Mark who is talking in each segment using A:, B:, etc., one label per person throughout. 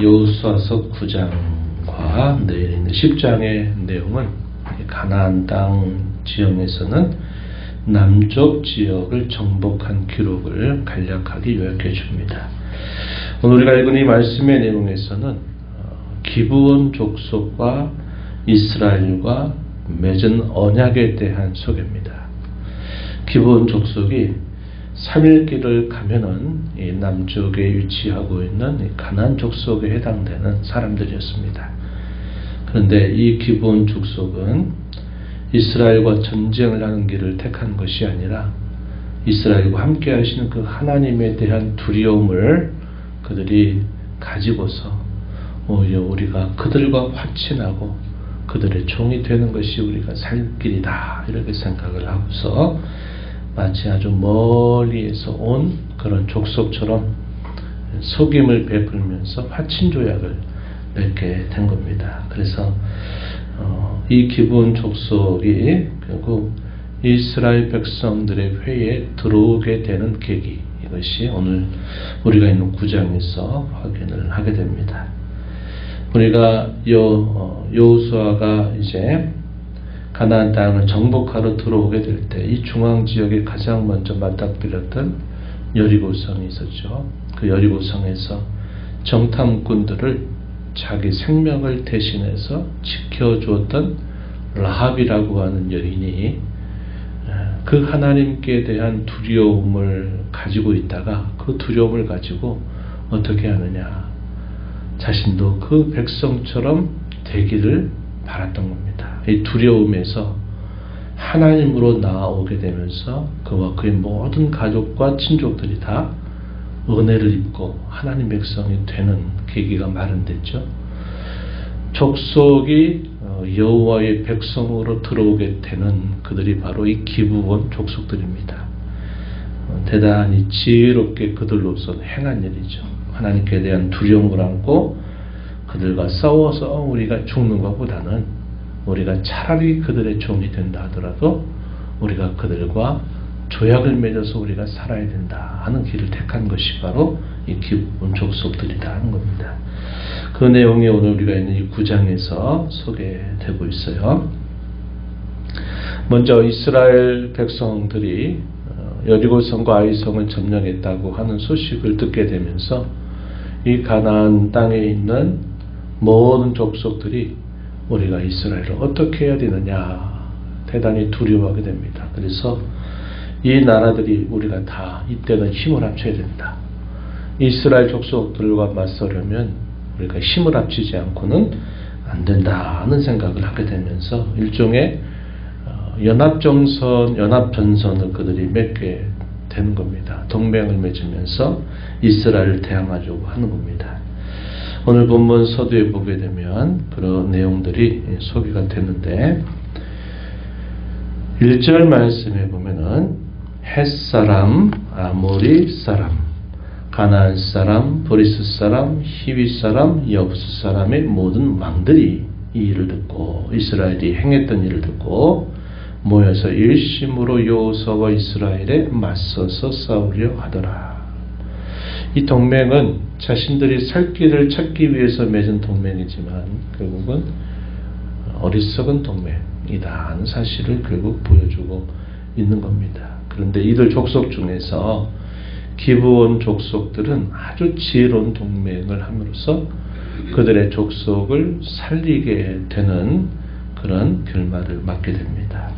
A: 여호수아서 9장과 내일 있는 10장의 내용은 가나안 땅 지형에서는 남쪽 지역을 정복한 기록을 간략하게 요약해 줍니다. 오늘 우리가 읽은 이 말씀의 내용에서는 기브온 족속과 이스라엘과 맺은 언약에 대한 소개입니다. 기브온 족속이 3일 길을 가면은 이 남쪽에 위치하고 있는 가나안 족속에 해당되는 사람들이었습니다. 그런데 이 기브온 족속은 이스라엘과 전쟁을 하는 길을 택한 것이 아니라 이스라엘과 함께 하시는 그 하나님에 대한 두려움을 그들이 가지고서 오히려 우리가 그들과 화친하고 그들의 종이 되는 것이 우리가 살 길이다 이렇게 생각을 하고서 마치 아주 멀리에서 온 그런 족속처럼 속임을 베풀면서 화친 조약을 맺게 된 겁니다. 그래서 이 기브온 족속이 결국 이스라엘 백성들의 회에 들어오게 되는 계기, 이것이 오늘 우리가 있는 9장에서 확인을 하게 됩니다. 우리가 여호수아가 이제 가나안 땅을 정복하러 들어오게 될 때 이 중앙 지역에 가장 먼저 맞닥뜨렸던 여리고성이 있었죠. 그 여리고성에서 정탐꾼들을 자기 생명을 대신해서 지켜주었던 라합이라고 하는 여인이 그 하나님께 대한 두려움을 가지고 있다가 그 두려움을 가지고 어떻게 하느냐, 자신도 그 백성처럼 되기를 바랐던 겁니다. 이 두려움에서 하나님으로 나아오게 되면서 그와 그의 모든 가족과 친족들이 다 은혜를 입고 하나님 백성이 되는 계기가 마련됐죠. 족속이 여호와의 백성으로 들어오게 되는 그들이 바로 이 기브온 족속들입니다. 대단히 지혜롭게 그들로서 행한 일이죠. 하나님께 대한 두려움을 안고 그들과 싸워서 우리가 죽는 것보다는 우리가 차라리 그들의 종이 된다 하더라도 우리가 그들과 조약을 맺어서 우리가 살아야 된다 하는 길을 택한 것이 바로 이 기브온 족속들이다 하는 겁니다. 그 내용이 오늘 우리가 있는 이 9장에서 소개되고 있어요. 먼저 이스라엘 백성들이 여리고성과 아이성을 점령했다고 하는 소식을 듣게 되면서 이 가나안 땅에 있는 모든 족속들이 우리가 이스라엘을 어떻게 해야 되느냐 대단히 두려워하게 됩니다. 그래서 이 나라들이 우리가 다 이때는 힘을 합쳐야 된다. 이스라엘 족속들과 맞서려면 우리가 힘을 합치지 않고는 안 된다는 생각을 하게 되면서 일종의 연합전선을 그들이 맺게 되는 겁니다. 동맹을 맺으면서 이스라엘을 대항하려고 하는 겁니다. 오늘 본문 서두에 보게 되면 그런 내용들이 소개가 되는데 1절 말씀에 보면은 헷사람, 아모리 사람, 가나안 사람, 브리스 사람, 히위 사람, 여부스 사람의 모든 왕들이 이 일을 듣고 이스라엘이 행했던 일을 듣고 모여서 일심으로 여호수아와 이스라엘에 맞서서 싸우려 하더라. 이 동맹은 자신들이 살 길을 찾기 위해서 맺은 동맹이지만 결국은 어리석은 동맹이다 하는 사실을 결국 보여주고 있는 겁니다. 그런데 이들 족속 중에서 기브온 족속들은 아주 지혜로운 동맹을 함으로써 그들의 족속을 살리게 되는 그런 결말을 맞게 됩니다.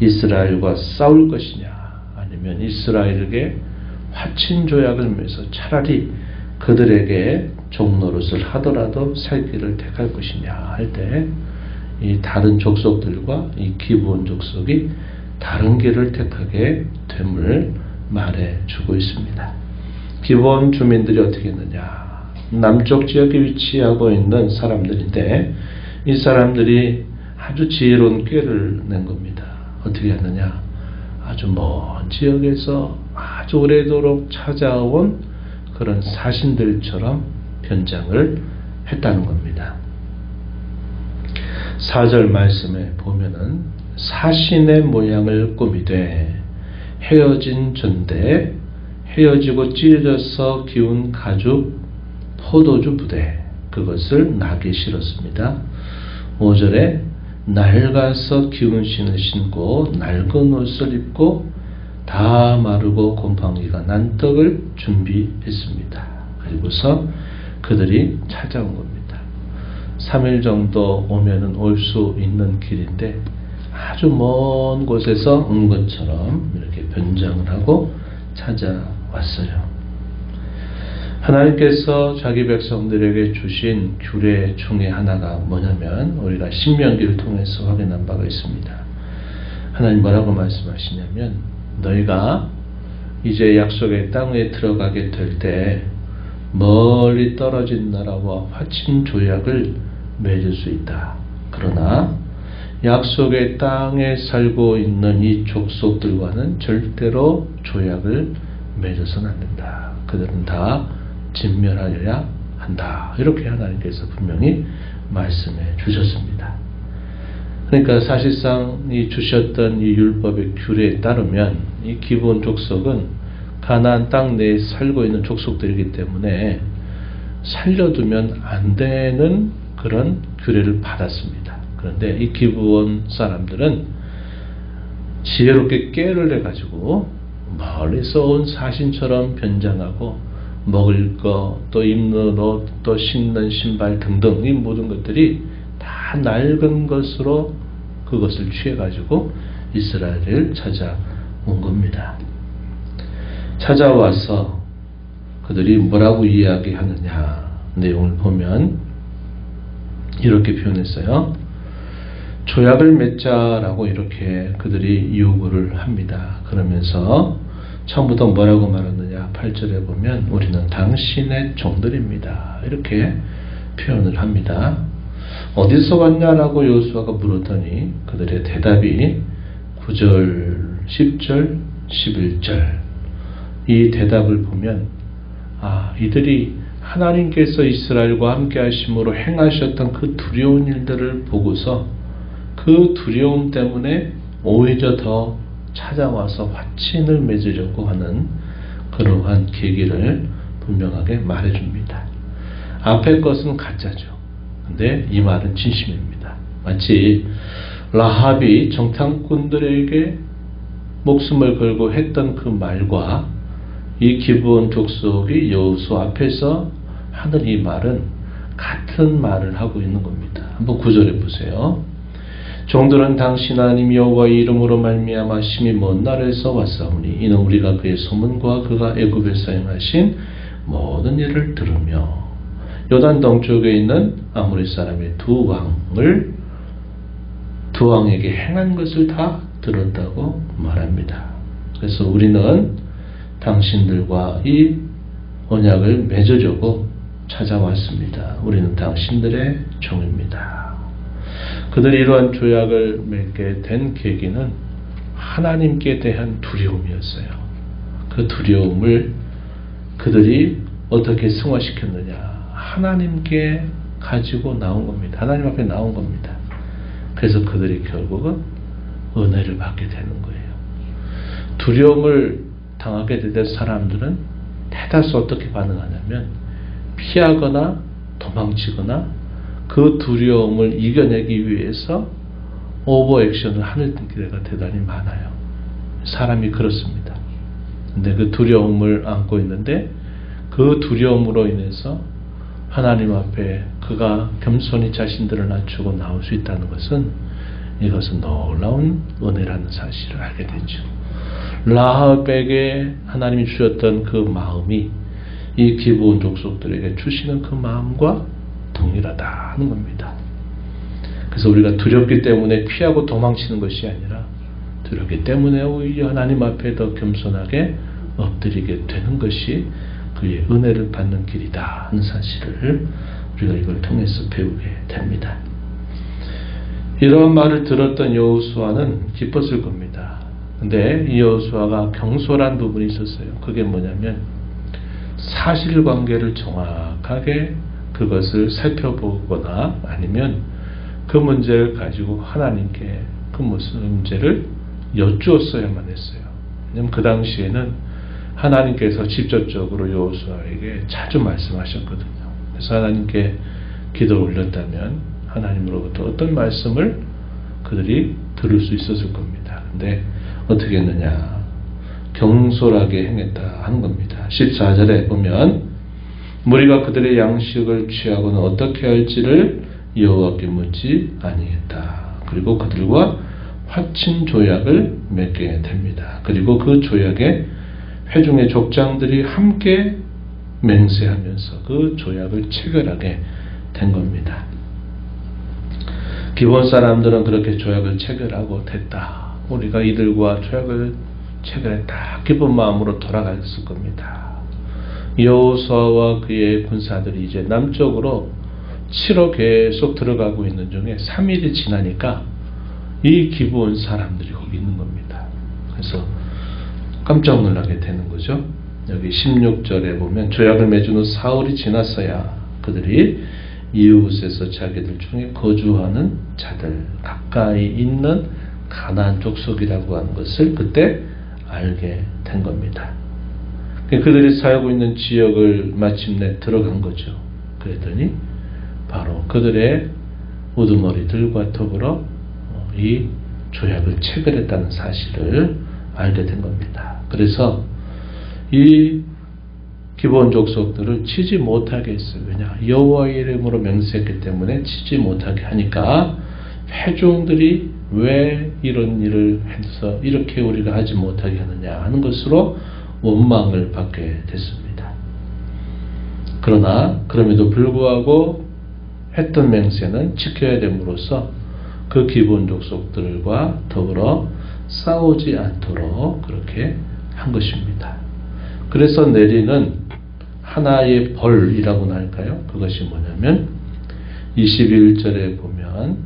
A: 이스라엘과 싸울 것이냐 아니면 이스라엘에게 화친 조약을 맺어서 차라리 그들에게 종노릇을 하더라도 살 길을 택할 것이냐 할 때 이 다른 족속들과 이 기브온 족속이 다른 길을 택하게 됨을 말해주고 있습니다. 기브온 주민들이 어떻게 했느냐, 남쪽 지역에 위치하고 있는 사람들인데 이 사람들이 아주 지혜로운 꾀를 낸 겁니다. 어떻게 했느냐, 아주 먼 지역에서 아주 오래도록 찾아온 그런 사신들처럼 변장을 했다는 겁니다. 4절 말씀에 보면은 사신의 모양을 꾸미되 헤어진 존대, 헤어지고 찢어져서 기운 가죽 포도주 부대 그것을 나귀에 실었습니다. 5절에 낡아서 기운 신을 신고 낡은 옷을 입고 다 마르고 곰팡이가 난 떡을 준비했습니다. 그리고서 그들이 찾아온 겁니다. 3일 정도 오면은 올 수 있는 길인데 아주 먼 곳에서 온 것처럼 이렇게 변장을 하고 찾아왔어요. 하나님께서 자기 백성들에게 주신 규례 중에 하나가 뭐냐면 우리가 신명기를 통해서 확인한 바가 있습니다. 하나님 뭐라고 말씀하시냐면 너희가 이제 약속의 땅에 들어가게 될 때 멀리 떨어진 나라와 화친 조약을 맺을 수 있다. 그러나 약속의 땅에 살고 있는 이 족속들과는 절대로 조약을 맺어서는 안 된다. 그들은 다 진멸하여야 한다. 이렇게 하나님께서 분명히 말씀해 주셨습니다. 그러니까 사실상 이 주셨던 이 율법의 규례에 따르면 이 기브온 족속은 가나안 땅 내에 살고 있는 족속들이기 때문에 살려두면 안 되는 그런 규례를 받았습니다. 그런데 이 기브온 사람들은 지혜롭게 깨를 내가지고 멀리서 온 사신처럼 변장하고 먹을 것, 또 입는 옷, 또 신는 신발 등등 이 모든 것들이 다 낡은 것으로 그것을 취해가지고 이스라엘을 찾아온 겁니다. 찾아와서 그들이 뭐라고 이야기하느냐 내용을 보면 이렇게 표현했어요. 조약을 맺자라고 이렇게 그들이 요구를 합니다. 그러면서 처음부터 뭐라고 말하느냐 8절에 보면 우리는 당신의 종들입니다. 이렇게 표현을 합니다. 어디서 왔냐라고 여호수아가 물었더니 그들의 대답이 9절, 10절, 11절 이 대답을 보면 이들이 하나님께서 이스라엘과 함께 하심으로 행하셨던 그 두려운 일들을 보고서 그 두려움 때문에 오히려 더 찾아와서 화친을 맺으려고 하는 그러한 계기를 분명하게 말해줍니다. 앞의 것은 가짜죠. 근데 이 말은 진심입니다. 마치 라합이 정탐꾼들에게 목숨을 걸고 했던 그 말과 이 기브온 족속이 여호수아 앞에서 하는 이 말은 같은 말을 하고 있는 겁니다. 한번 9절에 보세요. 종들은 당신 하나님 여호와의 이름으로 말미암아 심히 먼 나라에서 왔사오니 이는 우리가 그의 소문과 그가 애굽에서 행하신 모든 일을 들으며 요단 동쪽에 있는 아모리 사람의 두 왕에게 행한 것을 다 들었다고 말합니다. 그래서 우리는 당신들과 이 언약을 맺으려고 찾아왔습니다. 우리는 당신들의 종입니다. 그들이 이러한 조약을 맺게 된 계기는 하나님께 대한 두려움이었어요. 그 두려움을 그들이 어떻게 승화시켰느냐. 하나님께 가지고 나온 겁니다. 하나님 앞에 나온 겁니다. 그래서 그들이 결국은 은혜를 받게 되는 거예요. 두려움을 당하게 된 사람들은 대다수 어떻게 반응하냐면 피하거나 도망치거나 그 두려움을 이겨내기 위해서 오버액션을 하는 경우가 대단히 많아요. 사람이 그렇습니다. 근데 그 두려움을 안고 있는데 그 두려움으로 인해서 하나님 앞에 그가 겸손히 자신들을 낮추고 나올 수 있다는 것은 이것은 놀라운 은혜라는 사실을 알게 되죠. 라합에게 하나님이 주셨던 그 마음이 이 기브온 족속들에게 주시는 그 마음과 동일하다 하는 겁니다. 그래서 우리가 두렵기 때문에 피하고 도망치는 것이 아니라 두렵기 때문에 오히려 하나님 앞에 더 겸손하게 엎드리게 되는 것이 그의 은혜를 받는 길이다 하는 사실을 우리가 이걸 통해서 배우게 됩니다. 이러한 말을 들었던 여호수아는 기뻤을 겁니다. 근데 이 여호수아가 경솔한 부분이 있었어요. 그게 뭐냐면 사실관계를 정확하게 그것을 살펴보거나 아니면 그 문제를 가지고 하나님께 그 문제를 여쭈었어야만 했어요. 왜냐하면 그 당시에는 하나님께서 직접적으로 여호수아에게 자주 말씀하셨거든요. 그래서 하나님께 기도를 올렸다면 하나님으로부터 어떤 말씀을 그들이 들을 수 있었을 겁니다. 근데 어떻게 했느냐? 경솔하게 행했다 하는 겁니다. 14절에 보면 무리가 그들의 양식을 취하고는 어떻게 할지를 여호와께 묻지 아니했다. 그리고 그들과 화친 조약을 맺게 됩니다. 그리고 그 조약에 회중의 족장들이 함께 맹세하면서 그 조약을 체결하게 된 겁니다. 기본 사람들은 그렇게 조약을 체결하고 됐다. 우리가 이들과 조약을 체결했다. 기쁜 마음으로 돌아갔을 겁니다. 여호수아와 그의 군사들이 이제 남쪽으로 치러 계속 들어가고 있는 중에 3일이 지나니까 이 기브온 사람들이 거기 있는 겁니다. 그래서 깜짝 놀라게 되는 거죠. 여기 16절에 보면 조약을 맺은 후 사흘이 지났어야 그들이 이웃에서 자기들 중에 거주하는 자들 가까이 있는 가나안 족속이라고 하는 것을 그때 알게 된 겁니다. 그들이 살고 있는 지역을 마침내 들어간 거죠. 그랬더니 바로 그들의 우두머리들과 더불어 이 조약을 체결했다는 사실을 알게 된 겁니다. 그래서 이 기브온 족속들을 치지 못하게 했어요. 왜냐? 여호와의 이름으로 맹세했기 때문에 치지 못하게 하니까 회중들이 왜 이런 일을 해서 이렇게 우리가 하지 못하게 하느냐 하는 것으로 원망을 받게 됐습니다. 그러나 그럼에도 불구하고 했던 맹세는 지켜야 됨으로써 그 기브온 족속들과 더불어 싸우지 않도록 그렇게 한 것입니다. 그래서 내리는 하나의 벌이라고나 할까요? 그것이 뭐냐면 21절에 보면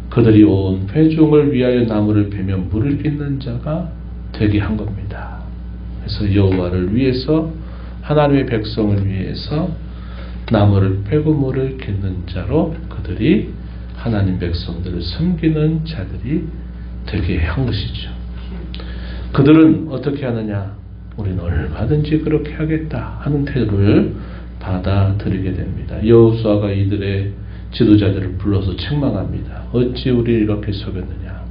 A: 그들이 온 회중을 위하여 나무를 베며 물을 빚는 자가 되게 한 겁니다. 그래서 여호와를 위해서 하나님의 백성을 위해서 나무를 패고 물을 깃는 자로 그들이 하나님 백성들을 섬기는 자들이 되게 한 것이죠. 그들은 어떻게 하느냐? 우리는 얼마든지 그렇게 하겠다 하는 태도를 받아들이게 됩니다. 여호수아가 이들의 지도자들을 불러서 책망합니다. 어찌 우리를 이렇게 속였느냐?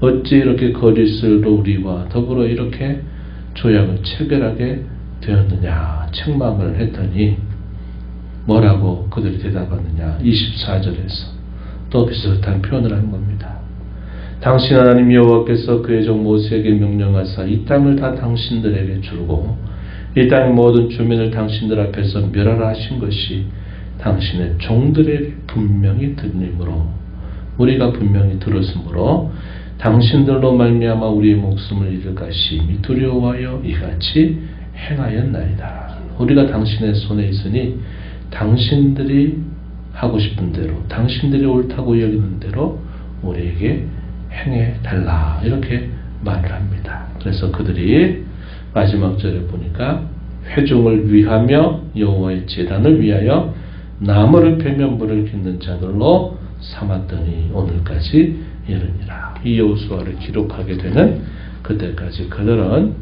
A: 어찌 이렇게 거짓으로 우리와 더불어 이렇게 조약을 체결하게 되었느냐? 책망을 했더니 뭐라고 그들이 대답하느냐? 24절에서 또 비슷한 표현을 한 겁니다. 당신 하나님 여호와께서 그의 종 모세에게 명령하사 이 땅을 다 당신들에게 주고 이 땅의 모든 주민을 당신들 앞에서 멸하라 하신 것이 당신의 종들에게 분명히 들리므로 우리가 분명히 들었으므로 당신들로 말미암아 우리의 목숨을 잃을 것이 이미 두려워하여 이같이 행하였나이다. 우리가 당신의 손에 있으니 당신들이 하고 싶은 대로 당신들이 옳다고 여기는 대로 우리에게 행해 달라 이렇게 말을 합니다. 그래서 그들이 마지막 절에 보니까 회중을 위하며 여호와의 제단을 위하여 나무를 베며 물을 깃는 자들로 삼았더니 오늘까지 이르니라. 이 여호수아를 기록하게 되는 그때까지 그들은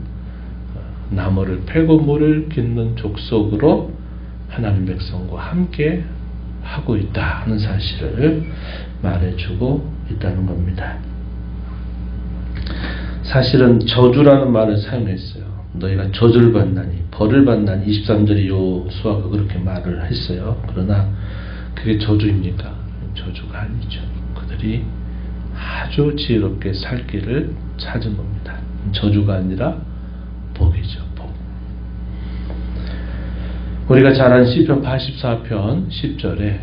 A: 나무를 패고 물을 깃는 족속으로 하나님 백성과 함께 하고 있다 하는 사실을 말해주고 있다는 겁니다. 사실은 저주라는 말을 사용했어요. 너희가 저주를 받나니 벌을 받나니 23절에 여호수아가 그렇게 말을 했어요. 그러나 그게 저주입니까? 저주가 아니죠. 그들이 아주 지혜롭게 살 길을 찾은 겁니다. 저주가 아니라 복이죠. 복. 우리가 잘 아는 시편 84편 10절에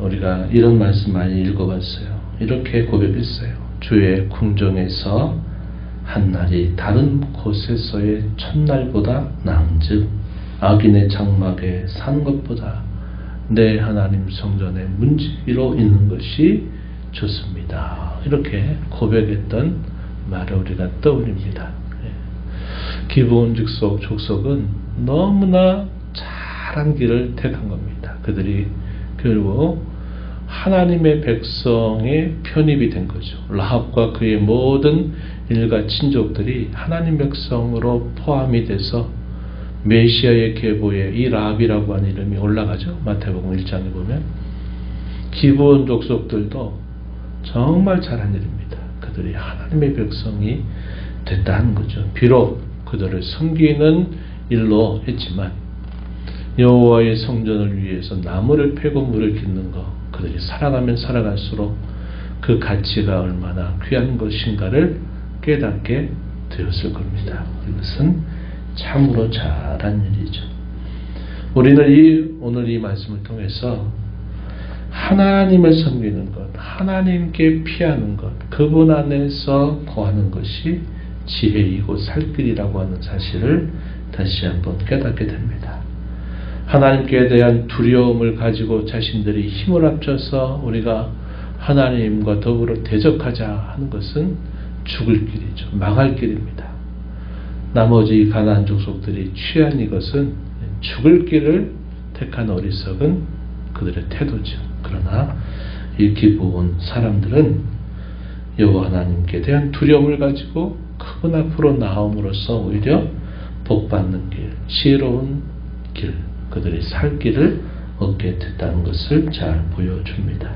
A: 우리가 이런 말씀 많이 읽어봤어요. 이렇게 고백했어요. 주의 궁정에서 한날이 다른 곳에서의 첫날보다 나은즉 악인의 장막에 사는 것보다 내 하나님 성전의 문지기로 있는 것이 좋습니다. 이렇게 고백했던 말을 우리가 떠올립니다. 기브온 족속은 너무나 잘한 길을 택한 겁니다. 그들이 결국 하나님의 백성의 편입이 된 거죠. 라합과 그의 모든 일가 친족들이 하나님 백성으로 포함이 돼서 메시아의 계보에 이 라합이라고 하는 이름이 올라가죠. 마태복음 1장에 보면 기브온 족속들도 정말 잘한 일입니다. 그들이 하나님의 백성이 됐다 하는 거죠. 비록 그들을 섬기는 일로 했지만 여호와의 성전을 위해서 나무를 패고 물을 깃는 것, 그들이 살아가면 살아갈수록 그 가치가 얼마나 귀한 것인가를 깨닫게 되었을 겁니다. 이것은 참으로 잘한 일이죠. 우리는 오늘 이 말씀을 통해서 하나님을 섬기는 것, 하나님께 피하는 것, 그분 안에서 거하는 것이 지혜이고 살 길이라고 하는 사실을 다시 한번 깨닫게 됩니다. 하나님께 대한 두려움을 가지고 자신들이 힘을 합쳐서 우리가 하나님과 더불어 대적하자 하는 것은 죽을 길이죠. 망할 길입니다. 나머지 가나안 족속들이 취한 이것은 죽을 길을 택한 어리석은 그들의 태도죠. 그러나 이 기브온 사람들은 여호와 하나님께 대한 두려움을 가지고 그분 앞으로 나옴으로써 오히려 복받는 길, 지혜로운 길, 그들이 살 길을 얻게 됐다는 것을 잘 보여줍니다.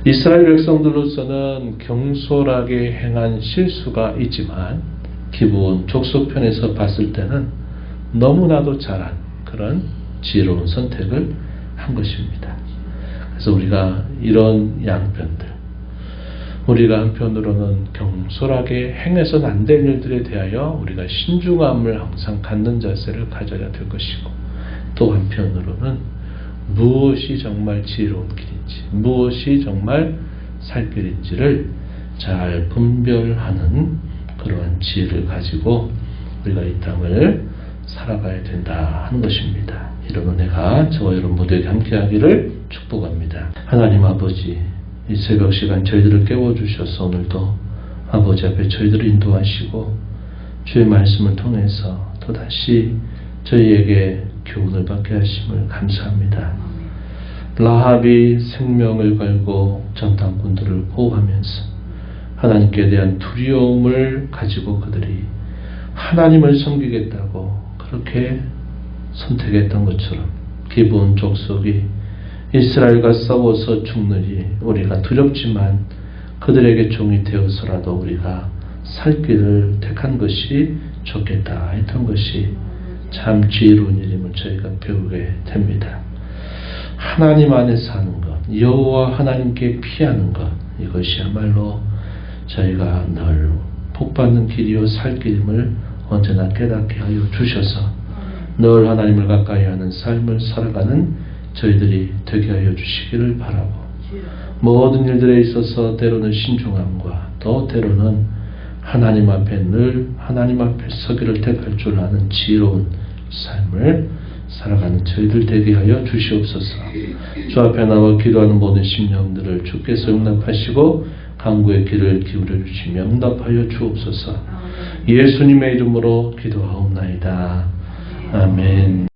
A: 이스라엘 백성들로서는 경솔하게 행한 실수가 있지만 기브온 족속편에서 봤을 때는 너무나도 잘한 그런 지혜로운 선택을 한 것입니다. 그래서 우리가 이런 양편들, 우리가 한편으로는 경솔하게 행해서는 안 될 일들에 대하여 우리가 신중함을 항상 갖는 자세를 가져야 될 것이고, 또 한편으로는 무엇이 정말 지혜로운 길인지, 무엇이 정말 살 길인지를 잘 분별하는 그러한 지혜를 가지고 우리가 이 땅을 살아가야 된다 하는 것입니다. 이런 은혜가 저와 여러분 모두에게 함께하기를 축복합니다. 하나님 아버지, 이 새벽 시간 저희들을 깨워주셔서 오늘도 아버지 앞에 저희들을 인도하시고 주의 말씀을 통해서 또다시 저희에게 교훈을 받게 하심을 감사합니다. 라합이 생명을 걸고 전당꾼들을 보호하면서 하나님께 대한 두려움을 가지고 그들이 하나님을 섬기겠다고 그렇게 선택했던 것처럼 기브온 족속이 이스라엘과 싸워서 죽느니 우리가 두렵지만 그들에게 종이 되어서라도 우리가 살 길을 택한 것이 좋겠다 했던 것이 참 지혜로운 일임을 저희가 배우게 됩니다. 하나님 안에 사는 것, 여호와 하나님께 피하는 것, 이것이야말로 저희가 늘 복받는 길이요 살 길임을 언제나 깨닫게 하여 주셔서 늘 하나님을 가까이 하는 삶을 살아가는 저희들이 되게 하여 주시기를 바라고, 모든 일들에 있어서 때로는 신중함과 또 때로는 하나님 앞에 늘 하나님 앞에 서기를 택할 줄 아는 지혜로운 삶을 살아가는 저희들 되게 하여 주시옵소서. 주 앞에 나와 기도하는 모든 심령들을 주께서 용납하시고 간구의 귀를 기울여 주시며 응답하여 주옵소서. 예수님의 이름으로 기도하옵나이다. 아멘.